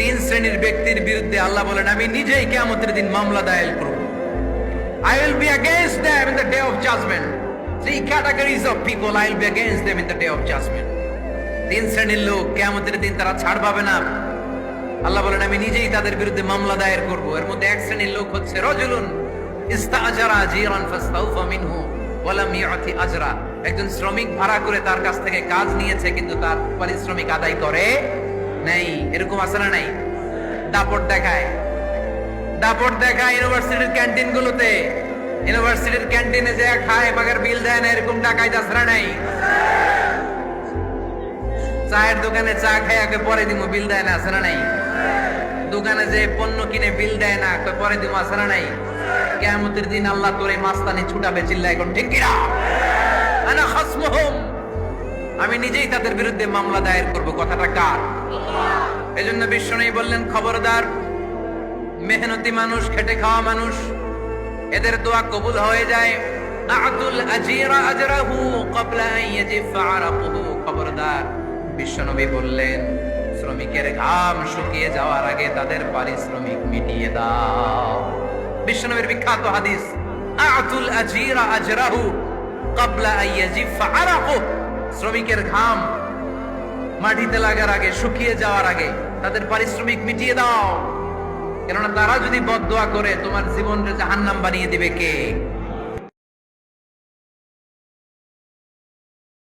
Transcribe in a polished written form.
তিন শ্রেণীর ব্যক্তির বিরুদ্ধে আল্লাহ বলেন আমি নিজেই কিয়ামতের দিন মামলা দায়ের করব। I will be against them in the day of judgment. Three categories of people I will be against them in the day of judgment. তিন শ্রেণীর লোক কিয়ামতের দিন তারা ছাড় পাবে না। আল্লাহ বলেন আমি নিজেই তাদের বিরুদ্ধে মামলা দায়ের করব। এর মধ্যে এক শ্রেণীর লোক হচ্ছে রাজুলুন ইস্তাআজারা জিরান ফাস্তাউফা মিনহু ওয়া লাম ইউতি আজরা। একজন শ্রমিক ভাড়া করে তার কাছ থেকে কাজ নিয়েছে কিন্তু তার পারিশ্রমিক আদায় করে নাই। এরকম আছে না নাই? দাপট দেখায় ইউনিভার্সিটির ক্যান্টিন গুলোতে। ইউনিভার্সিটির ক্যান্টিনে যে খায় বাগের বিল দেয় না, এরকম ডাকাইত আছে না নাই? চায়ের দোকানে চা খায় আগে পরে দিমু বিল দেয় না, আছে না নাই? দোকানে যে পণ্য কিনে বিল দেয় না পরে দিমু, আছে না নাই? কিয়ামতের দিন আল্লাহ তোরে মাস্তানি ছুটাবে, চিল্লা এখন ঠিক কিনা? আনা খাসমুহুম, আমি নিজেই তাদের বিরুদ্ধে মামলা দায়ের করব। কথাটা কার? এজন্য বিশ্বনবী বললেন খবরদার, মেহনতি মানুষ, খেটে খাওয়া মানুষ, এদের দোয়া কবুল হয়ে যায়। আতুল আজিরা আজরাহু ক্বাবলা আন ইয়াজিফা আরাকুহু। খবরদার, বিশ্বনবী বললেন শ্রমিকের ঘাম শুকিয়ে যাওয়ার আগে তাদের পারিশ্রমিক মিটিয়ে দাও। বিশ্বনবীর বিখ্যাত হাদিস, আতুল আজিরা আজরাহু ক্বাবলা আন ইয়াজিফা আরাকুহু। শ্রমিকের ঘাম মাটিতে লাগার আগে, শুকিয়ে যাওয়ার আগে তাদের পারিশ্রমিক মিটিয়ে দাও। কেননা তারা যদি বদদোয়া করে তোমার জীবনকে জাহান্নাম বানিয়ে দিবে কে?